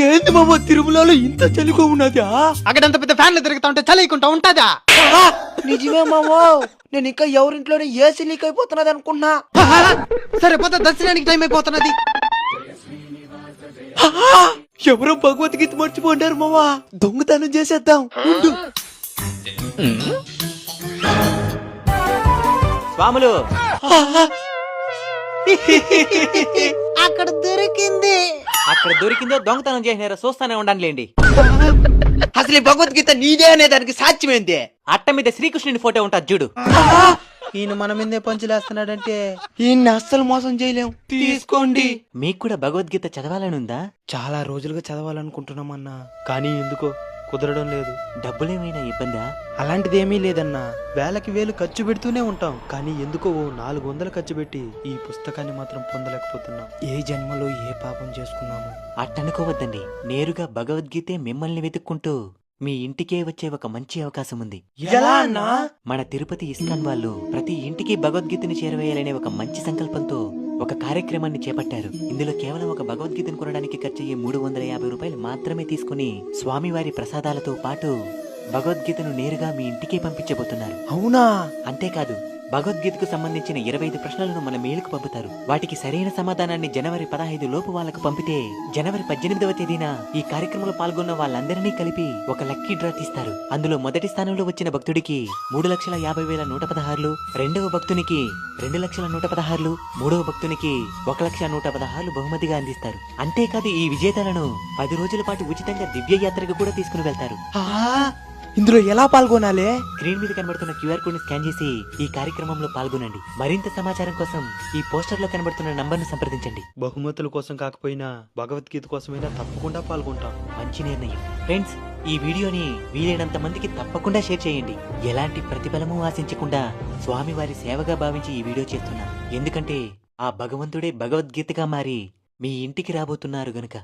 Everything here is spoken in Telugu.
ఏంది మామ తిరుమలలో ఇంత చలిగా ఉన్నదా? అక్కడంత పెద్ద ఫ్యాన్లు తిరుగుతా ఉంటే చలికుంటా ఉంటదా? నిజమే మామో, నేను ఇంకా ఎవరింట్లోనే ఏసీ లీక్ అయిపోతున్నది అనుకున్నా. సరే పోతే దర్శనానికి టైం అయిపోతున్నది. ఎవరో భగవద్గీత మర్చిపోంటారు మామా, దొంగతనం చేసేద్దాం. స్వాములు అక్కడ దొరికింది. అక్కడ దొరికిందో దొంగతనం చేసినారో చూస్తానే ఉండండిలేండి. అసలు ఈ భగవద్గీత నీదే అనే దానికి సాధ్యమేంది? అట్ట మీద శ్రీకృష్ణుని ఫోటో ఉంటాది చూడు. ఈయన మన మీదే పంచులేస్తున్నాడంటే ఈయన్ని అస్సలు మోసం చేయలేం. తీసుకోండి. మీకు కూడా భగవద్గీత చదవాలనుందా? చాలా రోజులుగా చదవాలనుకుంటున్నామన్నా, కానీ ఎందుకో కుదరడం లేదు. డబ్బులేమైనా ఇబ్బందా? అలాంటిది ఏమీ లేదన్నా, వేలకి వేలు ఖర్చు పెడుతూనే ఉంటాం, కానీ ఎందుకో 400 ఖర్చు పెట్టి ఈ పుస్తకాన్ని మాత్రం పొందలేకపోతున్నాం. ఏ జన్మలో ఏ పాపం చేసుకున్నాము? అట్టనుకోవద్దండి, నేరుగా భగవద్గీతే మిమ్మల్ని వెతుక్కుంటూ మీ ఇంటికే వచ్చే ఒక మంచి అవకాశం ఉంది. ఎలా అన్నా? మన తిరుపతి ఇస్కాన్ వాళ్ళు ప్రతి ఇంటికి భగవద్గీతని చేరవేయాలనే ఒక మంచి సంకల్పంతో ఒక కార్యక్రమాన్ని చేపట్టారు. ఇందులో కేవలం ఒక భగవద్గీతను కొనడానికి ఖర్చయ్యే 350 రూపాయలు మాత్రమే తీసుకుని స్వామివారి ప్రసాదాలతో పాటు భగవద్గీతను నేరుగా మీ ఇంటికే పంపించబోతున్నారు. అవునా? అంతేకాదు, భగవద్గీతకు సంబంధించిన 25 ప్రశ్నలను మన మెయిల్కు పంపుతారు. వాటికి సరైన సమాధానాన్ని జనవరి 15 లోపు వాళ్లకు పంపితే జనవరి 18వ తేదీన ఈ కార్యక్రమంలో పాల్గొన్న వాళ్ళందరినీ కలిపి ఒక లక్కీ డ్రా తీస్తారు. అందులో మొదటి స్థానంలో వచ్చిన భక్తుడికి 3,50,116, రెండవ భక్తునికి 2,116, మూడవ భక్తునికి 1,116 బహుమతిగా అందిస్తారు. అంతేకాదు, ఈ విజేతలను 10 రోజుల పాటు ఉచితంగా దివ్య యాత్రకు కూడా తీసుకుని వెళ్తారు. ఇందులో ఎలా పాల్గొనాలి? స్క్రీన్ మీద కనబడుతున్న క్యూఆర్ కోడ్ ని స్కాన్ చేసి ఈ కార్యక్రమంలో పాల్గొనండి. మరింత సమాచారం కోసం ఈ పోస్టర్ లో కనబడుతున్న నంబర్ ను సంప్రదించండి. బహుమతుల కోసం కాకపోయినా భగవద్గీత కోసమైనా తప్పకుండా పాల్గొంటాం. మంచి నిర్ణయం. ఫ్రెండ్స్, ఈ వీడియోని వీలైనంత మందికి తప్పకుండా షేర్ చేయండి. ఎలాంటి ప్రతిఫలము ఆశించకుండా స్వామివారి సేవగా భావించి ఈ వీడియో చేస్తున్నా. ఎందుకంటే ఆ భగవంతుడే భగవద్గీతగా మారి మీ ఇంటికి రాబోతున్నారు గనుక.